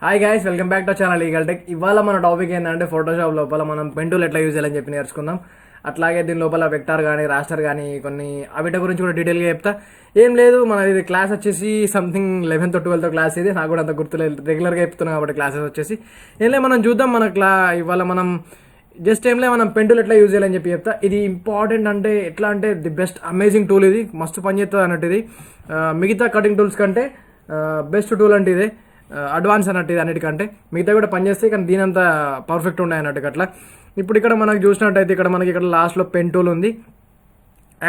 Hi guys, welcome back to channel eagle tech. ఇవాళ మన topic ఏంటంటే ఫోటోషాప్ లోపల మనం పెన్ టూల్ ఎట్లా యూజ్ చేయాలని చెప్పి నేర్చుకుందాం. అట్లాగే దీని లోపల వెక్టార్ కానీ రాస్టర్ కానీ కొన్ని అవిట గురించి కూడా డీటెయిల్గా చెప్తా. ఏం లేదు, మన ఇది క్లాస్ వచ్చేసి something 11th or 12th class. ఇది నాకు కూడా అంత గుర్తులేదు, రెగ్యులర్గా చెప్తున్నాం కాబట్టి క్లాసెస్ వచ్చేసి ఏం లేదు. మనం చూద్దాం ఇవాళ మనం జస్ట్ ఏం లేదు, మనం పెన్ టూల్ ఎట్లా యూజ్ చేయాలని చెప్పి చెప్తా. ఇది ఇంపార్టెంట్, అంటే ఎట్లా అంటే ది బెస్ట్ అమేజింగ్ టూల్. ఇది మస్తు పనిచేస్తుంది అన్నట్టు. ఇది మిగతా కటింగ్ టూల్స్ కంటే బెస్ట్ టూల్ అంటే ఇదే, అడ్వాన్స్ అన్నట్టు. ఇది అన్నిటికంటే మిగతా కూడా పనిచేస్తాయి, కానీ దీని అంత పర్ఫెక్ట్ ఉన్నాయి అన్నట్టు. అట్లా ఇప్పుడు ఇక్కడ మనకు చూసినట్టయితే ఇక్కడ మనకి ఇక్కడ లాస్ట్లో పెన్ టూల్ ఉంది.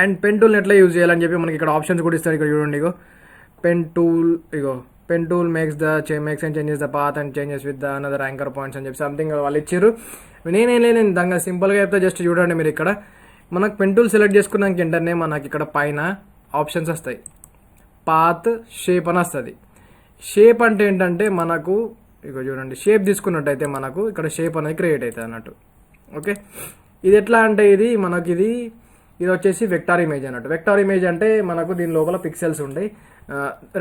అండ్ పెన్ టూల్ని ఎట్లా యూజ్ చేయాలని చెప్పి మనకి ఇక్కడ ఆప్షన్స్ కూడా ఇస్తారు. ఇక్కడ చూడండి, pen tool makes and changes the path and changes with the another anchor points అని చెప్పి సంథింగ్ వాళ్ళు ఇచ్చారు. నేనేం లేదు, దానిగా సింపుల్గా చెప్తే జస్ట్ చూడండి. మీరు ఇక్కడ మనకు పెన్ టూల్ సెలెక్ట్ చేసుకున్నాక వెంటనే మనకి ఇక్కడ పైన ఆప్షన్స్ వస్తాయి. పాత్, షేప్ అని వస్తుంది. షేప్ అంటే ఏంటంటే మనకు ఇక చూడండి, షేప్ తీసుకున్నట్టయితే మనకు ఇక్కడ షేప్ అనేది క్రియేట్ అవుతుంది అన్నట్టు. ఓకే, ఇది ఎట్లా అంటే ఇది వచ్చేసి వెక్టార్ ఇమేజ్ అన్నట్టు. వెక్టార్ ఇమేజ్ అంటే మనకు దీని లోపల పిక్సెల్స్ ఉంటాయి.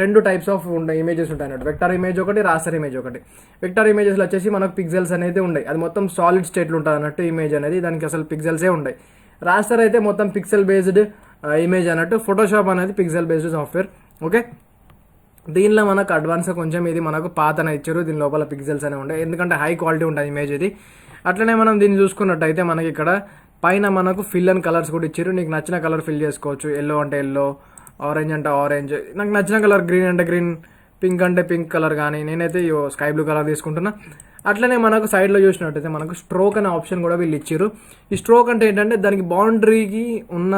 రెండు టైప్స్ ఆఫ్ ఇమేజెస్ ఉంటాయి అన్నట్టు. వెక్టార్ ఇమేజ్ ఒకటి, రాస్టర్ ఇమేజ్ ఒకటి. వెక్టార్ ఇమేజెస్లో వచ్చేసి మనకు పిక్సెల్స్ అనేది ఉంటాయి. అది మొత్తం సాలిడ్ స్టేట్లో ఉంటుంది అన్నట్టు ఇమేజ్ అనేది. దానికి అసలు పిక్సెల్సే ఉంటాయి. రాస్టర్ అయితే మొత్తం పిక్సెల్ బేస్డ్ ఇమేజ్ అన్నట్టు. ఫోటోషాప్ అనేది పిక్సెల్ బేస్డ్ సాఫ్ట్వేర్. ఓకే, దీనిలో మనకు అడ్వాన్స్ కొంచెం ఇది మనకు పాత అని ఇచ్చారు. దీని లోపల పిక్సెల్స్ అనేవి ఉంటాయి, ఎందుకంటే హై క్వాలిటీ ఉంటుంది ఇమేజ్ ఇది. అట్లనే మనం దీన్ని చూసుకున్నట్టయితే మనకి ఇక్కడ పైన మనకు ఫిల్ అండ్ కలర్స్ కూడా ఇచ్చారు. నీకు నచ్చిన కలర్ ఫిల్ చేసుకోవచ్చు. ఎల్లో అంటే ఎల్లో, ఆరెంజ్ అంటే ఆరెంజ్, నాకు నచ్చిన కలర్, గ్రీన్ అంటే గ్రీన్, పింక్ అంటే పింక్ కలర్. కానీ నేనైతే స్కై బ్లూ కలర్ తీసుకుంటున్నా. అట్లనే మనకు సైడ్లో చూసినట్టయితే మనకు స్ట్రోక్ అనే ఆప్షన్ కూడా వీళ్ళు ఇచ్చారు. ఈ స్ట్రోక్ అంటే ఏంటంటే దానికి బౌండరీకి ఉన్న,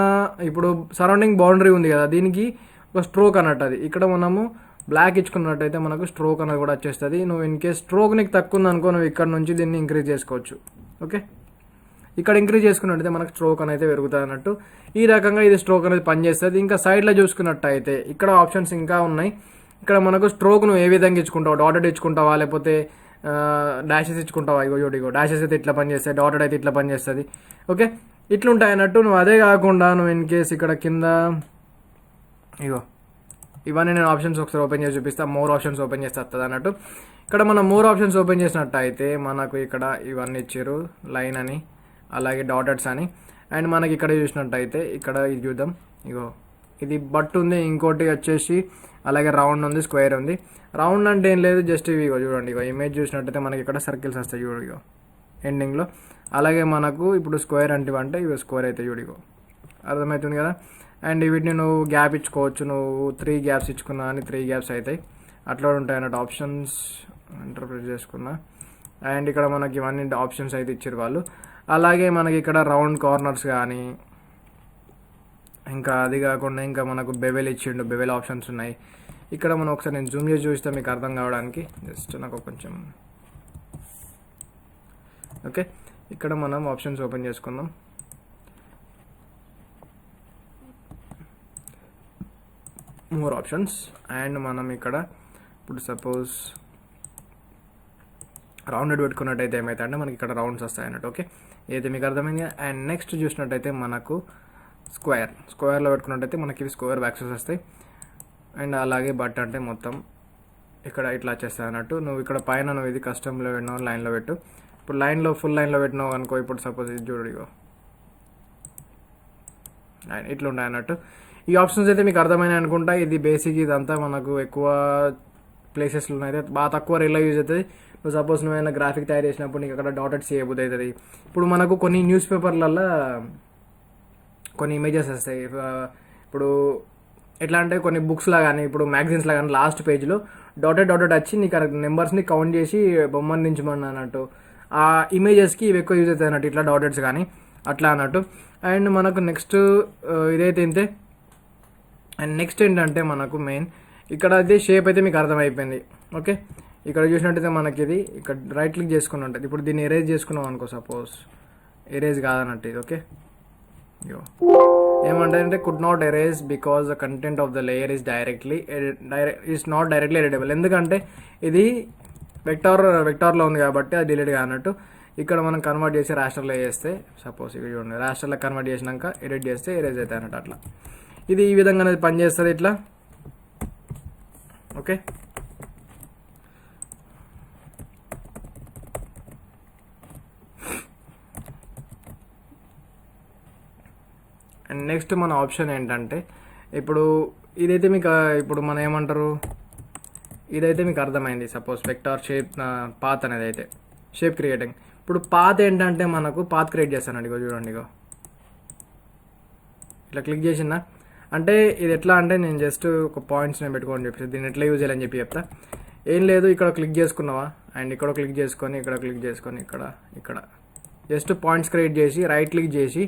ఇప్పుడు సరౌండింగ్ బౌండరీ ఉంది కదా, దీనికి ఒక స్ట్రోక్ అన్నట్టు. అది ఇక్కడ మనము బ్లాక్ ఇచ్చుకున్నట్టయితే మనకు స్ట్రోక్ అనేది కూడా వచ్చేస్తుంది. నువ్వు ఇన్ కేస్ స్ట్రోక్ నీకు తక్కువ ఉందనుకో, నువ్వు ఇక్కడ నుంచి దీన్ని ఇంక్రీజ్ చేసుకోవచ్చు. ఓకే, ఇక్కడ ఇంక్రీజ్ చేసుకున్నట్టయితే మనకు స్ట్రోక్ అనేది పెరుగుతుంది అన్నట్టు. ఈ రకంగా ఇది స్ట్రోక్ అనేది పనిచేస్తుంది. ఇంకా సైడ్లో చూసుకున్నట్టయితే ఇక్కడ ఆప్షన్స్ ఇంకా ఉన్నాయి. ఇక్కడ మనకు స్ట్రోక్ నువ్వు ఏ విధంగా ఇచ్చుకుంటావు, డాటెడ్ ఇచ్చుకుంటావా లేకపోతే డాషెస్ ఇచ్చుకుంటావా. ఇగో డాషెస్ అయితే ఇట్లా పనిచేస్తాయి, డాటెడ్ అయితే ఇట్లా పనిచేస్తుంది. ఓకే, ఇట్లుంటాయి అన్నట్టు. నువ్వు అదే కాకుండా నువ్వు ఇన్ కేస్ ఇక్కడ కింద ఇవన్నీ నేను ఆప్షన్స్ ఒకసారి ఓపెన్ చేసి చూపిస్తాను. మోర్ ఆప్షన్స్ ఓపెన్ చేస్తే వస్తుంది అన్నట్టు. ఇక్కడ మనం మోర్ ఆప్షన్స్ ఓపెన్ చేసినట్టయితే మనకు ఇక్కడ ఇవన్నీ ఇచ్చారు, లైన్ అని, అలాగే డాటెడ్స్ అని. అండ్ మనకి ఇక్కడ చూసినట్టయితే ఇక్కడ ఇది చూద్దాం. ఇది బట్ ఉంది, ఇంకోటి వచ్చేసి అలాగే రౌండ్ ఉంది, స్క్వేర్ ఉంది. రౌండ్ అంటే ఏం లేదు, జస్ట్ చూడండి. ఇమేజ్ చూసినట్టయితే మనకి ఇక్కడ సర్కిల్స్ వస్తాయి చూడు ఎండింగ్లో. అలాగే మనకు ఇప్పుడు స్క్వేర్ అంటే ఇవి స్క్వేర్ అయితే చూడు, అర్థమవుతుంది కదా. అండ్ వీటిని నువ్వు గ్యాప్ ఇచ్చుకోవచ్చు. నువ్వు 3 గ్యాప్స్ ఇచ్చుకున్నా అని 3 గ్యాప్స్ అవుతాయి. అట్లా ఉంటాయి అన్నట్టు. ఆప్షన్స్ ఇంటర్ప్రిట్ చేసుకున్నా. అండ్ ఇక్కడ మనకి ఇవన్నీ ఆప్షన్స్ అయితే ఇచ్చారు వాళ్ళు. అలాగే మనకి ఇక్కడ రౌండ్ కార్నర్స్ కానీ, ఇంకా అది కాకుండా ఇంకా మనకు బెవెల్ ఇచ్చిండు, బెవెల్ ఆప్షన్స్ ఉన్నాయి. ఇక్కడ మనం ఒకసారి నేను జూమ్ చేసి చూస్తే మీకు అర్థం కావడానికి, జస్ట్ నాకు కొంచెం. ఓకే, ఇక్కడ మనం ఆప్షన్స్ ఓపెన్ చేసుకుందాం. More options. అండ్ మనం ఇక్కడ ఇప్పుడు సపోజ్ రౌండెడ్ పెట్టుకున్నట్టయితే ఏమైతే అంటే మనకి ఇక్కడ రౌండ్స్ వస్తాయి అన్నట్టు. ఓకే, ఏదైతే మీకు అర్థమైంది. అండ్ నెక్స్ట్ చూసినట్టయితే మనకు స్క్వేర్లో పెట్టుకున్నట్టయితే మనకి ఇవి స్క్వేర్ బ్యాక్సెస్ వస్తాయి. అండ్ అలాగే బట్ అంటే మొత్తం ఇక్కడ ఇట్లా వచ్చేస్తాయి అన్నట్టు. నువ్వు ఇక్కడ పైన నువ్వు ఇది కస్టమ్లో పెట్టినావు, లైన్లో పెట్టు. ఇప్పుడు ఫుల్ లైన్లో పెట్టినావు అనుకో. ఇప్పుడు సపోజ్ ఇది చూడు, ఇట్లా ఉంటాయి అన్నట్టు. ఈ ఆప్షన్స్ అయితే మీకు అర్థమైనాయి అనుకుంటా. ఇది బేసిక్, ఇదంతా మనకు ఎక్కువ ప్లేసెస్లో అయితే బాగా తక్కువ రేట్లో యూజ్ అవుతుంది. నువ్వు సపోజ్ నువ్వైనా గ్రాఫిక్ తయారు చేసినప్పుడు నీకు అక్కడ డాటెడ్ చేయబుద్ధి అవుతుంది. ఇప్పుడు మనకు కొన్ని న్యూస్ పేపర్లలో కొన్ని ఇమేజెస్ వస్తాయి. ఇప్పుడు ఎట్లా అంటే కొన్ని బుక్స్లో కానీ, ఇప్పుడు మ్యాగజైన్స్లో కానీ లాస్ట్ పేజ్లో డాటెడ్ వచ్చి నీకు నెంబర్స్ని కౌంట్ చేసి బొమ్మని దించమని అన్నట్టు. ఆ ఇమేజెస్కి ఇవి ఎక్కువ యూజ్ అవుతాయి అన్నట్టు, ఇట్లా డాటెడ్స్ కానీ అట్లా అన్నట్టు. అండ్ మనకు నెక్స్ట్ ఇదైతే ఇంతే. అండ్ నెక్స్ట్ ఏంటంటే మనకు మెయిన్ ఇక్కడ అయితే షేప్ అయితే మీకు అర్థమైపోయింది. ఓకే, ఇక్కడ చూసినట్టయితే మనకి ఇది ఇక్కడ రైట్ క్లిక్ చేసుకుని ఉంటుంది. ఇప్పుడు దీన్ని ఎరేజ్ చేసుకున్నాం అనుకో, సపోజ్ ఎరేజ్ కాదన్నట్టు ఇది. ఓకే, ఏమంటారంటే could not erase because the content of the layer is not directly editable. ఎందుకంటే ఇది వెక్టార్లో ఉంది కాబట్టి అది డిలీట్ కానట్టు. ఇక్కడ మనం కన్వర్ట్ చేసి రాస్టర్లో చేస్తే, సపోజ్ ఇక్కడ చూడండి, రాస్టర్లో కన్వర్ట్ చేసినాక ఎడిట్ చేస్తే ఎరేజ్ అవుతాయి అన్నట్టు. అట్లా ఇది ఈ విధంగా అనేది పనిచేస్తుంది ఇట్లా. ఓకే, అండ్ నెక్స్ట్ మన ఆప్షన్ ఏంటంటే ఇప్పుడు ఇదైతే మీకు ఇప్పుడు మనం ఏమంటారు, ఇదైతే మీకు అర్థమైంది. సపోజ్ వెక్టార్ షేప్ పాత్ అనేది అయితే షేప్ క్రియేటింగ్. ఇప్పుడు పాత్ ఏంటంటే మనకు పాత్ క్రియేట్ చేస్తానండి. ఇగో చూడండి, ఇగో ఇట్లా క్లిక్ చేసిందా అంటే ఇది ఎట్లా అంటే నేను జస్ట్ ఒక పాయింట్స్ నేను పెట్టుకోని చెప్పి దీన్ని ఎట్లా యూజ్ చేయాలని చెప్తా. ఏం లేదు, ఇక్కడ క్లిక్ చేసుకున్నావా అండ్ ఇక్కడ క్లిక్ చేసుకొని ఇక్కడ క్లిక్ చేసుకొని ఇక్కడ జస్ట్ పాయింట్స్ క్రియేట్ చేసి రైట్ క్లిక్ చేసి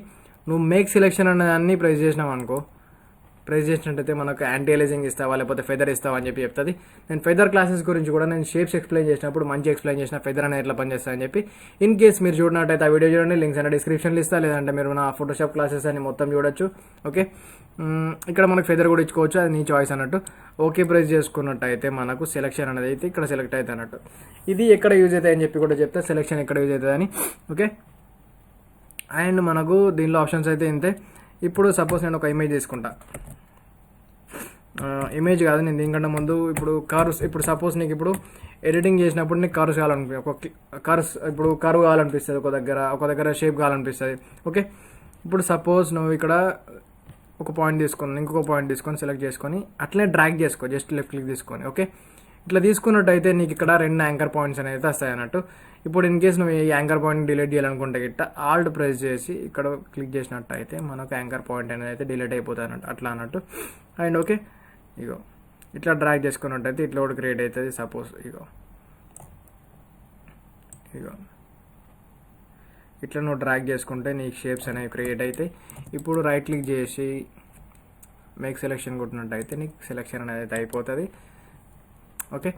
నువ్వు మేక్ సెలెక్షన్ అనే దాన్ని ప్రెస్ చేసినావు అనుకో, ప్రెస్ చేసినట్టయితే మనకు యాంటీ ఎలిజింగ్ ఇస్తావా లేకపోతే ఫెదర్ ఇస్తావా అని చెప్పి చెప్తుంది. నేను ఫెదర్ క్లాసెస్ గురించి కూడా నేను షేప్స్ ఎక్స్ప్లెయిన్ చేసినప్పుడు మంచి ఎక్స్ప్లెయిన్ చేసిన ఫెదర్ అనేది ఎట్లా పనిచేస్తా అని చెప్పి. ఇన్ కేస్ మీరు చూడనట్టయితే ఆ వీడియో చూడండి, లింక్స్ అనే డిస్క్రిప్షన్లో ఇస్తా, లేదంటే మీరు నా ఫోటోషాప్ క్లాసెస్ అని మొత్తం చూడొచ్చు. ఓకే, ఇక్కడ మనకు ఫెదర్ కూడా ఇచ్చుకోవచ్చు, అది నీ చాయిస్ అన్నట్టు. ఓకే ప్రెస్ చేసుకున్నట్టయితే మనకు సెలెక్షన్ అనేది అయితే ఇక్కడ సెలెక్ట్ అవుతుంది అన్నట్టు. ఇది ఎక్కడ యూజ్ అవుతాయి అని చెప్పి కూడా చెప్తే సెలెక్షన్ ఎక్కడ యూజ్ అవుతుంది అని. ఓకే, అండ్ మనకు దీనిలో ఆప్షన్స్ అయితే ఇంతే. ఇప్పుడు సపోజ్ నేను ఒక ఇమేజ్ తీసుకుంటా, ఇమేజ్ కాదు నేను దీనికంటే ముందు ఇప్పుడు కార్స్, ఇప్పుడు సపోజ్ నీకు ఇప్పుడు ఎడిటింగ్ చేసినప్పుడు నీకు కార్స్ కావాలనిపి ఒక కార్స్ ఇప్పుడు కర్వ్ కావాలనిపిస్తుంది, ఒక దగ్గర షేప్ కావాలనిపిస్తుంది. ఓకే, ఇప్పుడు సపోజ్ నువ్వు ఇక్కడ ఒక పాయింట్ తీసుకొని ఇంకొక పాయింట్ తీసుకొని సెలెక్ట్ చేసుకొని అట్లనే డ్రాగ్ చేసుకో, జస్ట్ లెఫ్ట్ క్లిక్ తీసుకొని. ఓకే, ఇట్లా తీసుకున్నట్టయితే నీకు ఇక్కడ 2 యాంకర్ పాయింట్స్ అనేది వస్తాయి అన్నట్టు. ఇప్పుడు ఇన్ కేస్ నువ్వు ఈ యాంకర్ పాయింట్ డిలీట్ చేయాలనుకుంటే గిట్ట ఆల్ట్ ప్రెస్ చేసి ఇక్కడ క్లిక్ చేసినట్టయితే మనకు యాంకర్ పాయింట్ అనేది అయితే డిలీట్ అయిపోతుంది అన్నట్టు, అట్లా అన్నట్టు. అండ్ ఓకే, ఇగో ఇట్లా డ్రాగ్ చేసుకున్నట్టయితే ఇట్లా కూడా క్రియేట్ అవుతుంది. సపోజ్ ఇగో ఇట్లా నువ్వు డ్రాగ్ చేసుకుంటే నీకు షేప్స్ అనేవి క్రియేట్ అవుతాయి. ఇప్పుడు రైట్ క్లిక్ చేసి మేక్ సెలెక్షన్ కొట్టినట్టయితే నీకు సెలెక్షన్ అనేది అయితే అయిపోతుంది. ఓకే,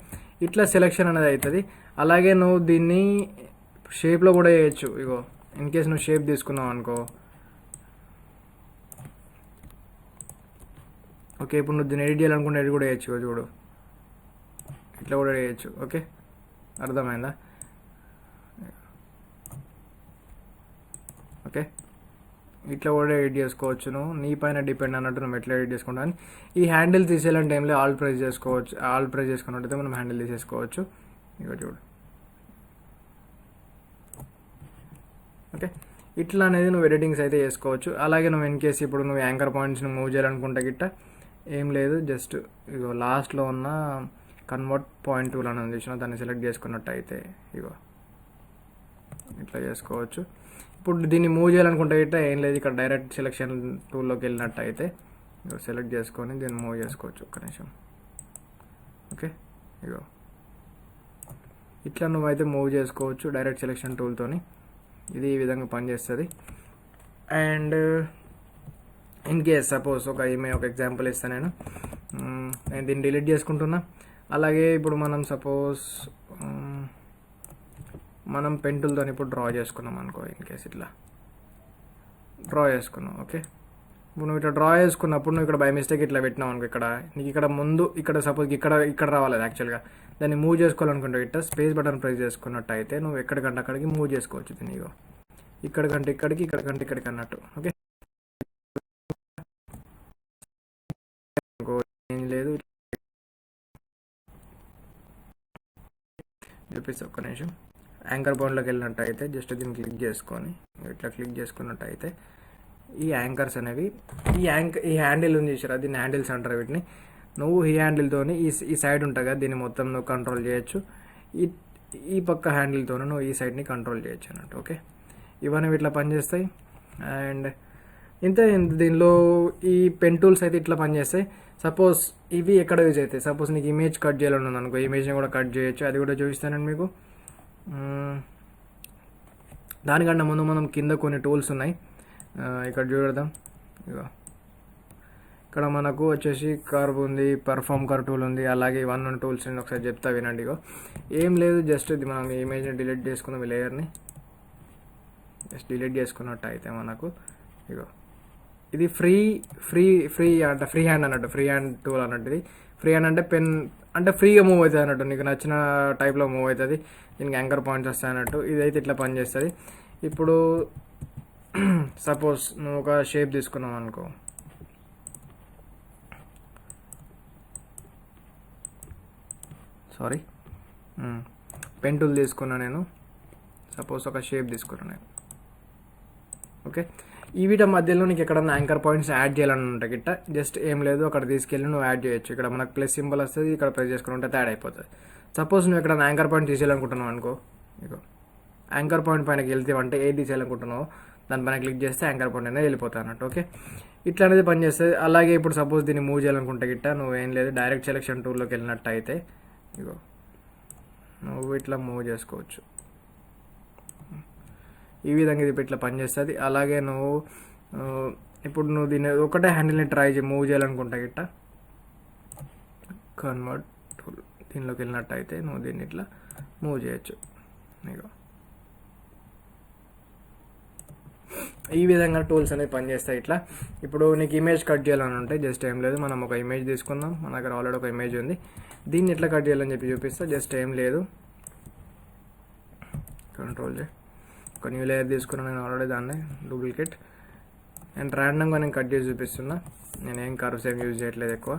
ఇట్లా సెలెక్షన్ అనేది అవుతుంది. అలాగే నువ్వు దీన్ని షేప్లో కూడా చేయొచ్చు. ఇగో ఇన్ కేస్ నువ్వు షేప్ తీసుకున్నావు అనుకో, ఓకే, ఇప్పుడు నువ్వు దీన్ని ఎడిట్ చేయాలనుకుంటే ఎడిట్ కూడా చేయొచ్చు. చూడు, ఇట్లా కూడా చేయొచ్చు. ఓకే, అర్థమైందా? ఓకే, ఇట్లా కూడా ఎడిట్ చేసుకోవచ్చు. నువ్వు నీ పైన డిపెండ్ అన్నట్టు నువ్వు ఎట్లా ఎడిట్ చేసుకుంటాను. ఈ హ్యాండిల్ తీసేయాలంటే టైంలో ఆల్ ప్రెస్ చేసుకోవచ్చు, ఆల్ ప్రెస్ చేసుకున్నట్టయితే మనం హ్యాండిల్ తీసేసుకోవచ్చు. ఇక చూడు, ఓకే, ఇట్లా అనేది నువ్వు ఎడిటింగ్స్ అయితే చేసుకోవచ్చు. అలాగే నువ్వు ఇన్ కేసు ఇప్పుడు నువ్వు యాంకర్ పాయింట్స్ని మూవ్ చేయాలనుకుంటే గిట్ట ఏం లేదు, జస్ట్ ఇగో లాస్ట్లో ఉన్న కన్వర్ట్ పాయింట్ టూల్ అని ఉంది, దాన్ని సెలెక్ట్ చేసుకున్నట్టు అయితే ఇగో ఇట్లా చేసుకోవచ్చు. ఇప్పుడు దీన్ని మూవ్ చేయాలనుకుంటే గిట్ట ఏం లేదు, ఇక్కడ డైరెక్ట్ సెలెక్షన్ టూల్లోకి వెళ్ళినట్టు అయితే ఇగో సెలెక్ట్ చేసుకొని దీన్ని మూవ్ చేసుకోవచ్చు. ఒక్క నిమిషం. ఓకే, ఇగో ఇట్లా నువ్వైతే మూవ్ చేసుకోవచ్చు డైరెక్ట్ సెలెక్షన్ టూల్తోని. ఇది ఈ విధంగా పనిచేస్తుంది. అండ్ ఇన్ కేస్ సపోజ్ ఒక ఎగ్జాంపుల్ ఇస్తాను నేను దీన్ని డిలీట్ చేసుకుంటున్నా. అలాగే ఇప్పుడు మనం సపోజ్ మనం పెన్టూల్తో ఇప్పుడు డ్రా చేసుకున్నాం అనుకో, ఇన్ కేస్ ఇట్లా డ్రా చేసుకున్నాం. ఓకే, ఇప్పుడు నువ్వు ఇట్లా డ్రా చేసుకున్నప్పుడు నువ్వు ఇక్కడ బై మిస్టేక్ ఇట్లా పెట్టినావు అనుకో, ఇక్కడ నీకు ఇక్కడ ముందు ఇక్కడ సపోజ్ ఇక్కడ రావాలి యాక్చువల్గా. దాన్ని మూవ్ చేసుకోవాలనుకుంటే ఇట్లా స్పేస్ బటన్ ప్రెస్ చేసుకున్నట్టు అయితే నువ్వు ఎక్కడికంటే అక్కడికి మూవ్ చేసుకోవచ్చు. దీన్ని ఇగో ఇక్కడికంటే ఇక్కడికి అన్నట్టు. ఓకే, ఏం లేదు చూపిస్తా, ఒక్క నిమిషం. యాంకర్ పాయింట్లోకి వెళ్ళినట్టు అయితే జస్ట్ దీన్ని క్లిక్ చేసుకొని ఇట్లా క్లిక్ చేసుకున్నట్టు అయితే ఈ యాంకర్స్ అనేవి ఈ హ్యాండిల్ ఉంది చూసారా, దీన్ని హ్యాండిల్స్ అంటారు వీటిని. నువ్వు ఈ హ్యాండిల్తోని ఈ సైడ్ ఉంటుంది కదా, దీన్ని మొత్తం నువ్వు కంట్రోల్ చేయొచ్చు. ఈ పక్క హ్యాండిల్తో నువ్వు ఈ సైడ్ని కంట్రోల్ చేయొచ్చు అన్నట్టు. ఓకే, ఇవన్నీ ఇట్లా పనిచేస్తాయి. అండ్ ఇంతే, దీనిలో ఈ పెన్ టూల్స్ అయితే ఇట్లా పనిచేస్తాయి. సపోజ్ ఇవి ఎక్కడ యూజ్ అవుతాయి, సపోజ్ నీకు ఇమేజ్ కట్ చేయాలని ఉంది అనుకో, ఇమేజ్ని కూడా కట్ చేయొచ్చు, అది కూడా చూపిస్తానండి మీకు. దానికన్నా ముందు మనం కింద కొన్ని టూల్స్ ఉన్నాయి, ఇక్కడ చూడదాం. ఇక ఇక్కడ మనకు వచ్చేసి కర్వ్ ఉంది, పర్ఫామ్ కర్వ్ టూల్ ఉంది, అలాగే ఇవన్నీ టూల్స్ ఒకసారి చెప్తా వినండి. ఇగో ఏం లేదు, జస్ట్ ఇది మనం ఇమేజ్ని డిలీట్ చేసుకున్నాం, ఈ లేయర్ని జస్ట్ డిలీట్ చేసుకున్నట్టు అయితే మనకు ఇగో ఇది ఫ్రీ హ్యాండ్ అన్నట్టు, ఫ్రీ హ్యాండ్ టూల్ అన్నట్టు. ఇది ఫ్రీ హ్యాండ్ అంటే పెన్ అంటే ఫ్రీగా మూవ్ అవుతుంది అన్నట్టు, నీకు నచ్చిన టైప్లో మూవ్ అవుతుంది. దీనికి యాంకర్ పాయింట్స్ వస్తాయి అన్నట్టు. ఇదైతే ఇట్లా పనిచేస్తుంది. ఇప్పుడు సపోజ్ నువ్వు ఒక షేప్ తీసుకున్నావు అనుకో, సారీ పెన్ టూల్ తీసుకున్నా నేను, సపోజ్ ఒక షేప్ తీసుకున్నాను నేను. ఓకే, ఈ వీటి మధ్యలో నీకు ఎక్కడన్నా యాంకర్ పాయింట్స్ యాడ్ చేయాలని ఉంటాయి గిట్ట జస్ట్ ఏం లేదు అక్కడ తీసుకెళ్ళి నువ్వు యాడ్ చేయొచ్చు. ఇక్కడ మనకు ప్లస్ సింబల్ వస్తుంది, ఇక్కడ ప్రెస్ చేసుకుని ఉంటే యాడ్ అయిపోతుంది. సపోజ్ నువ్వు ఎక్కడ యాంకర్ పాయింట్ తీసేయాలనుకుంటున్నావు అనుకో, ఇగో యాంకర్ పాయింట్ పైనకి వెళ్తేవంటే ఏది తీసేయాలనుకుంటున్నావు దానిపైన క్లిక్ చేస్తే యాంకర్ పాయింట్ అనేది వెళ్ళిపోతాయి అన్నట్టు. ఓకే, ఇట్లా అనేది పనిచేస్తుంది. అలాగే ఇప్పుడు సపోజ్ దీన్ని మూవ్ చేయాలనుకుంటే గిట్ట నువ్వేం లేదు డైరెక్ట్ సెలెక్షన్ టూల్లోకి వెళ్ళినట్టు అయితే ఇగో నువ్వు ఇట్లా మూవ్ చేసుకోవచ్చు. ఈ విధంగా ఇది ఇట్లా పనిచేస్తుంది. అలాగే నువ్వు ఇప్పుడు నువ్వు దీన్ని ఒకటే హ్యాండిల్ని ట్రై చేయి మూవ్ చేయాలనుకుంటా గిట్ట కన్వర్ట్ టూల్ దీనిలోకి వెళ్ళినట్టు అయితే నువ్వు దీన్ని ఇట్లా మూవ్ చేయొచ్చు. ఇగో ఈ విధంగా టూల్స్ అనేవి పనిచేస్తాయి ఇట్లా. ఇప్పుడు నీకు ఇమేజ్ కట్ చేయాలని ఉంటే జస్ట్ ఏం లేదు, మనం ఒక ఇమేజ్ తీసుకుందాం. మన దగ్గర ఆల్రెడీ ఒక ఇమేజ్ ఉంది, దీన్ని ఎట్లా కట్ చేయాలని చెప్పి చూపిస్తా. జస్ట్ ఏం లేదు, కంట్రోల్ చేయి, ఒక న్యూ లేయర్ తీసుకున్నాను నేను ఆల్రెడీ, దాన్ని డూప్లికేట్ అండ్ ర్యాండమ్గా నేను కట్ చేసి చూపిస్తున్నా. నేను ఏం కర్వ్స్ ఏం యూజ్ చేయట్లేదు ఎక్కువ.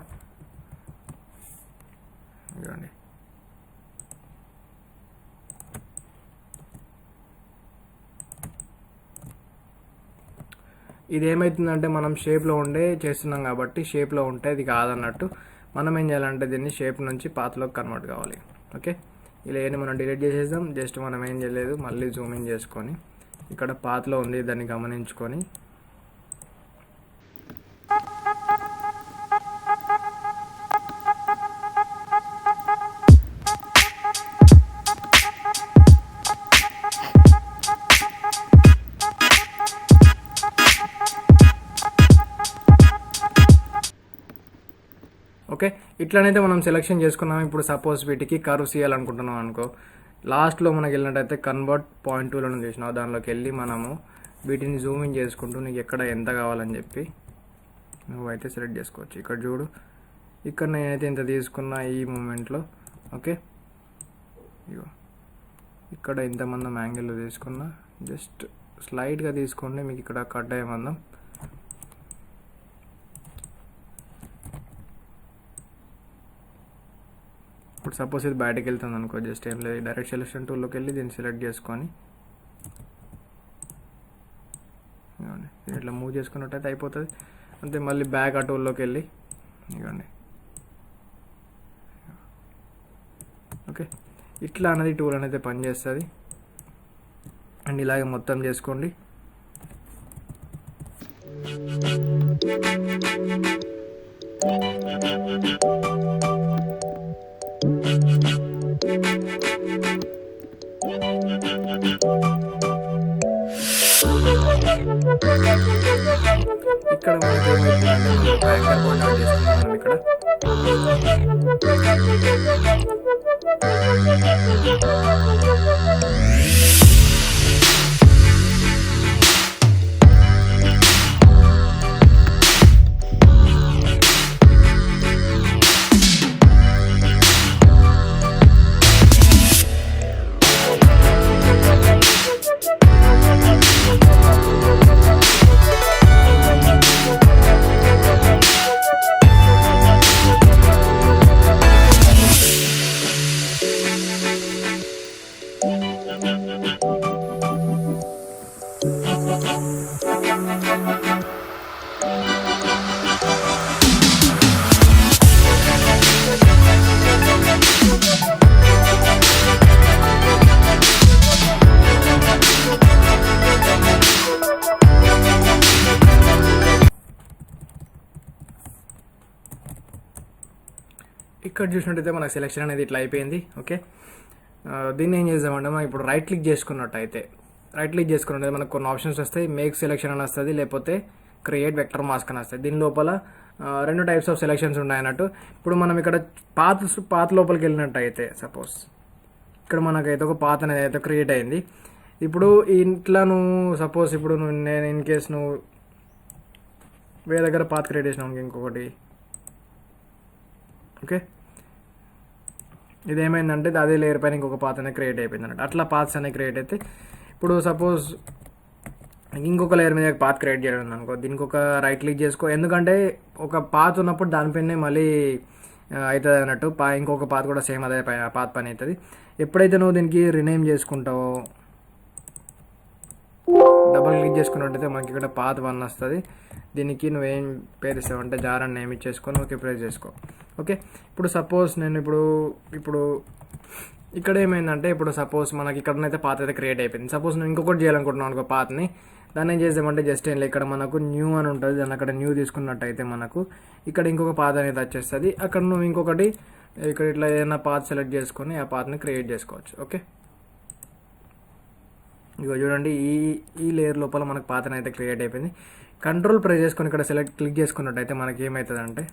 ఇవ్వండి, ఇది ఏమవుతుందంటే మనం షేప్లో ఉండే చేస్తున్నాం కాబట్టి షేప్లో ఉంటే ఇది కాదన్నట్టు. మనం ఏం చేయాలంటే దీన్ని షేప్ నుంచి పాత్లోకి కన్వర్ట్ కావాలి. ఓకే, ఇలా ఏంటి మనం డిలీట్ చేసేద్దాం. జస్ట్ మనం ఏం చేయలేదు, మళ్ళీ జూమ్ ఇన్ చేసుకొని ఇక్కడ పాత్లో ఉంది దాన్ని గమనించుకొని ఓకే, ఇట్లనైతే మనం సెలెక్షన్ చేసుకున్నాం. ఇప్పుడు సపోజ్ వీటికి కర్వ్స్ ఇవ్వాలనుకుంటున్నాం అనుకో, లాస్ట్లో మనకి వెళ్ళినట్టయితే కన్వర్ట్ పాయింట్ టూలను చూసినావు, దానిలోకి వెళ్ళి మనము వీటిని జూమ్ ఇన్ చేసుకుంటూ నీకు ఎక్కడ ఎంత కావాలని చెప్పి నువ్వైతే సెలెక్ట్ చేసుకోవచ్చు. ఇక్కడ చూడు, ఇక్కడ నేనైతే ఇంత తీసుకున్నా ఈ మూమెంట్లో. ఓకే, ఇగో ఇక్కడ ఇంతమందం యాంగిల్లో తీసుకున్నా, జస్ట్ స్లైడ్గా తీసుకోండి, మీకు ఇక్కడ కట్ అయ్యేమందం. ఇప్పుడు సపోజ్ ఇది బయటకు వెళ్తుంది అనుకో, జస్ట్ ఏం లేదు డైరెక్ట్ సెలెక్షన్ టూల్లోకి వెళ్ళి దీన్ని సెలెక్ట్ చేసుకొని ఇట్లా మూవ్ చేసుకున్నట్టయితే అయిపోతుంది అంతే. మళ్ళీ బ్యాక్ ఆ టూల్లోకి వెళ్ళి ఇవ్వండి. ఓకే, ఇట్లా అనేది టూల్ అనేది పనిచేస్తుంది. అండ్ ఇలాగే మొత్తం చేసుకోండి. ఇక్కడ మనకి యాంకర్ పాయింట్ యాడ్ చేసుకుంటున్నాం. ఇక్కడ ఇక్కడ చూసినట్టయితే మనకు సెలెక్షన్ అనేది ఇట్లా అయిపోయింది. ఓకే, దీన్ని ఏం చేద్దామంటే మనం ఇప్పుడు రైట్ క్లిక్ చేసుకున్నట్టయితే మనకు కొన్ని ఆప్షన్స్ వస్తాయి. మేక్ సెలెక్షన్ అని వస్తుంది, లేకపోతే క్రియేట్ వెక్టర్ మాస్క్ అని వస్తుంది. దీని లోపల రెండు టైప్స్ ఆఫ్ సెలెక్షన్స్ ఉన్నాయి అన్నట్టు. ఇప్పుడు మనం ఇక్కడ పాత్ లోపలికి వెళ్ళినట్టయితే సపోజ్ ఇక్కడ మనకైతే ఒక పాత్ అనేది అయితే క్రియేట్ అయింది. ఇప్పుడు ఇంట్లో నువ్వు సపోజ్ ఇప్పుడు నేను ఇన్ కేస్ నువ్వు వేరే దగ్గర పాత్ క్రియేట్ చేసినావు ఇంకొకటి. ఓకే, ఇదేమైందంటే అదే లేయర్ పైన ఇంకొక పాత్ అనేది క్రియేట్ అయిపోయింది అన్నట్టు. అట్లా పాత్స్ అనేవి క్రియేట్ అయితే ఇప్పుడు సపోజ్ ఇంకొక లేయర్ మీద పాత్ క్రియేట్ చేయడం అనుకో, దీనికి ఒక రైట్ క్లిక్ చేసుకో. ఎందుకంటే ఒక పాత్ ఉన్నప్పుడు దానిపైనే మళ్ళీ అవుతుంది అన్నట్టు. ఇంకొక పాత్ కూడా సేమ్ అదే పాత్ పని అవుతుంది. ఎప్పుడైతే నువ్వు దీనికి రినేమ్ చేసుకుంటావో డబల్ క్లిక్ చేసుకున్నట్టయితే మనకి ఇక్కడ పాత్ 1 వస్తుంది. దీనికి నువ్వేం పేరు ఇస్తావు అంటే జార్ అని నేమ్ ఇచ్చేసుకొని ఓకే ప్రెస్ చేసుకో. ఓకే, ఇప్పుడు సపోజ్ నేను ఇప్పుడు ఇక్కడ ఏమైందంటే ఇప్పుడు సపోజ్ మనకి ఇక్కడనైతే పాత్ అయితే క్రియేట్ అయిపోయింది. సపోజ్ నేను ఇంకొకటి చేయాలనుకుంటున్నాను అనుకో పాత్ని, దాన్ని ఏం చేద్దామంటే జస్ట్ ఏం ఇక్కడ మనకు న్యూ అని ఉంటుంది, దాన్ని అక్కడ న్యూ తీసుకున్నట్టయితే మనకు ఇక్కడ ఇంకొక పాత్ అనేది వచ్చేస్తుంది. అక్కడ నువ్వు ఇంకొకటి ఇక్కడ ఇట్లా ఏదైనా పాత్ సెలెక్ట్ చేసుకొని ఆ పాత్ని క్రియేట్ చేసుకోవచ్చు. ఓకే, ఇగో చూడండి ఈ లేయర్ లోపల మనకు పాత్ అయితే క్రియేట్ అయిపోయింది. కంట్రోల్ ప్రెస్ చేసుకొని ఇక్కడ క్లిక్ చేసుకున్నట్టయితే మనకి ఏమవుతుంది అంటే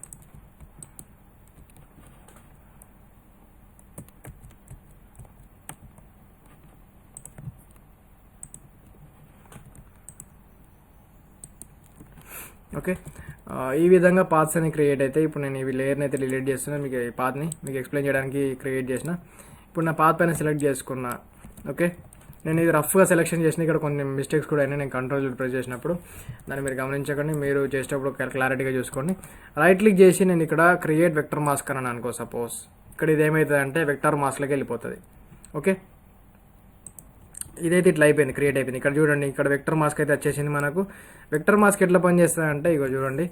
ఓకే, ఈ విధంగా పాత్స్ అని క్రియేట్ అయితే ఇప్పుడు నేను ఈ లేయర్ని అయితే డిలీట్ చేస్తున్నా. మీకు ఈ పాత్ని మీకు ఎక్స్ప్లెయిన్ చేయడానికి క్రియేట్ చేసిన. ఇప్పుడు నా పాత్ పైన సెలెక్ట్ చేసుకున్నా. ఓకే, నేను ఇది రఫ్గా సెలెక్షన్ చేసిన, ఇక్కడ కొన్ని మిస్టేక్స్ కూడా అయినాయి నేను కంట్రోల్ ప్రెస్ చేసినప్పుడు. దాన్ని మీరు గమనించకండి, మీరు చేసేటప్పుడు క్లారిటీగా చూసుకోండి. రైట్ క్లిక్ చేసి నేను ఇక్కడ క్రియేట్ వెక్టర్ మాస్క్ అని అనుకో సపోజ్. ఇక్కడ ఇది ఏమవుతుంది అంటే వెక్టర్ మాస్క్లోకి వెళ్ళిపోతుంది. ఓకే, ఇదైతే ఇట్లా అయిపోయింది, క్రియేట్ అయిపోయింది. ఇక్కడ చూడండి, ఇక్కడ వెక్టర్ మాస్క్ అయితే వచ్చేసింది మనకు. వెక్టర్ మాస్క్ ఎట్లా పనిచేస్తుంది అంటే ఇగో చూడండి,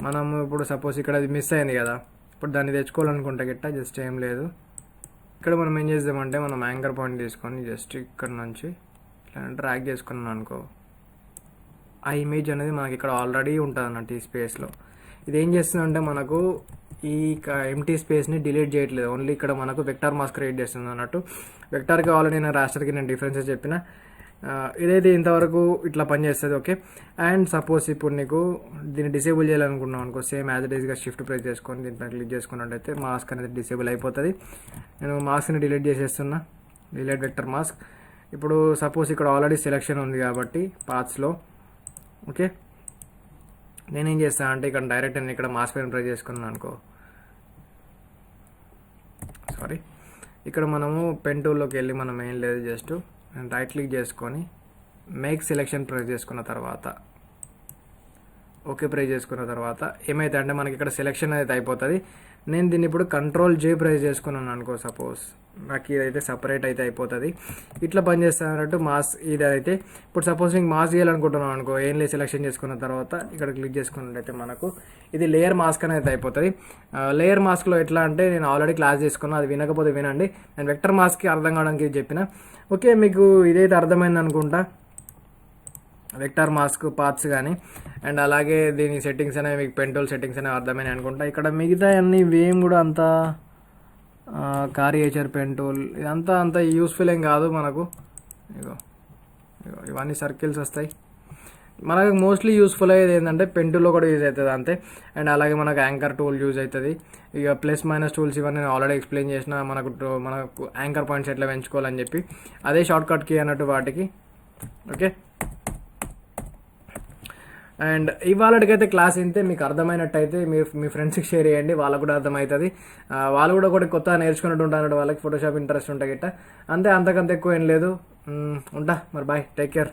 మనం ఇప్పుడు సపోజ్ ఇక్కడ అది మిస్ అయింది కదా, ఇప్పుడు దాన్ని తెచ్చుకోవాలనుకుంటే గిట్ట జస్ట్ ఏం లేదు, ఇక్కడ మనం ఏం చేద్దామంటే మనం యాంకర్ పాయింట్ తీసుకొని జస్ట్ ఇక్కడ నుంచి ఇట్లా డ్రాగ్ చేసుకున్నాం అనుకో, ఆ ఇమేజ్ అనేది మనకి ఇక్కడ ఆల్రెడీ ఉంటుంది అన్నట్టు ఈ స్పేస్లో. ఇది ఏం చేస్తుందంటే మనకు ఈ ఎంటీ స్పేస్ని డిలీట్ చేయట్లేదు, ఓన్లీ ఇక్కడ మనకు వెక్టర్ మాస్క్ క్రియేట్ చేస్తుంది అన్నట్టు. వెక్టర్కి ఆల్రెడీ నేను రాస్టర్కి నేను డిఫరెన్సెస్ చెప్పిన. ఇదైతే ఇంతవరకు ఇట్లా పనిచేస్తుంది. ఓకే, అండ్ సపోజ్ ఇప్పుడు నీకు దీన్ని డిసేబుల్ చేయాలనుకున్నాం అనుకో, సేమ్ యాజ్ ఇట్ ఈస్గా షిఫ్ట్ ప్రెస్ చేసుకొని దీనిపైన క్లిక్ చేసుకున్నట్టయితే మాస్క్ అనేది డిసేబుల్ అయిపోతుంది. నేను మాస్క్ని డిలీట్ చేసేస్తున్నా, డిలీట్ వెక్టర్ మాస్క్. ఇప్పుడు సపోజ్ ఇక్కడ ఆల్రెడీ సెలెక్షన్ ఉంది కాబట్టి పాత్స్లో. ఓకే, నేనేం చేస్తాను అంటే ఇక్కడ డైరెక్ట్ నేను ఇక్కడ మాస్క్ పైన ప్రెస్ చేసుకున్నాను అనుకో, సారీ, ఇక్కడ మనము పెన్ టూల్లోకి వెళ్ళి మనం ఏం లేదు జస్ట్ రైట్ క్లిక్ చేసుకొని మేక్ సెలెక్షన్ ప్రెస్ చేసుకున్న తర్వాత ఓకే ప్రెస్ చేసుకున్న తర్వాత ఏమైతే అంటే మనకి ఇక్కడ సెలెక్షన్ అయితే అయిపోతుంది. నేను దీన్ని ఇప్పుడు కంట్రోల్ జే ప్రెస్ చేసుకున్నాను అనుకో సపోజ్, నాకు ఇదైతే సపరేట్ అయితే అయిపోతుంది. ఇట్లా పనిచేస్తాను అన్నట్టు మాస్క్ ఇది అయితే. ఇప్పుడు సపోజ్ నేను మాస్క్ చేయాలనుకుంటున్నాను అనుకో, ఏం లేదు సెలెక్షన్ చేసుకున్న తర్వాత ఇక్కడ క్లిక్ చేసుకున్నట్టయితే మనకు ఇది లేయర్ మాస్క్ అనేది అయిపోతుంది. లేయర్ మాస్క్లో ఎట్లా అంటే నేను ఆల్రెడీ క్లాస్ చేసుకున్నాను, అది వినకపోతే వినండి, నేను వెక్టర్ మాస్క్కి అర్థం కావడానికి చెప్పిన. ఓకే, మీకు ఇదైతే అర్థమైంది అనుకుంటా, వెక్టర్ మాస్క్ పాత్స్ కానీ అండ్ అలాగే దీని సెట్టింగ్స్ అనేవి మీకు పెన్ టూల్ సెట్టింగ్స్ అనేవి అర్థమైనాయి అనుకుంటా. ఇక్కడ మిగతా అన్ని ఇవేం కూడా అంత కారియేచర్ పెన్ టూల్ ఇదంతా అంత యూస్ఫుల్ ఏం కాదు మనకు. ఇగో ఇవన్నీ సర్కిల్స్ వస్తాయి. మనకు మోస్ట్లీ యూస్ఫుల్ అయ్యేది ఏంటంటే పెన్ టూల్లో కూడా యూజ్ అవుతుంది అంతే. అండ్ అలాగే మనకు యాంకర్ టూల్ యూజ్ అవుతుంది. ఇక ప్లస్ మైనస్ టూల్స్ ఇవన్నీ నేను ఆల్రెడీ ఎక్స్ప్లెయిన్ చేసిన, మనకు యాంకర్ పాయింట్స్ ఎట్లా పెంచుకోవాలని చెప్పి అదే షార్ట్ కట్ కీ అన్నట్టు వాటికి. ఓకే, అండ్ ఇవాళకైతే క్లాస్ ఇంతే. మీకు అర్థమైనట్టయితే మీ ఫ్రెండ్స్కి షేర్ చేయండి, వాళ్ళకు కూడా అర్థమవుతుంది. వాళ్ళు కూడా ఒకటి కొత్త నేర్చుకున్నట్టు ఉంటారు, వాళ్ళకి ఫోటోషాప్ ఇంట్రెస్ట్ ఉంటాయి గిట్ట అంతే, అంతకంత ఎక్కువ ఏం లేదు. ఉంటా మరి, బాయ్, టేక్ కేర్.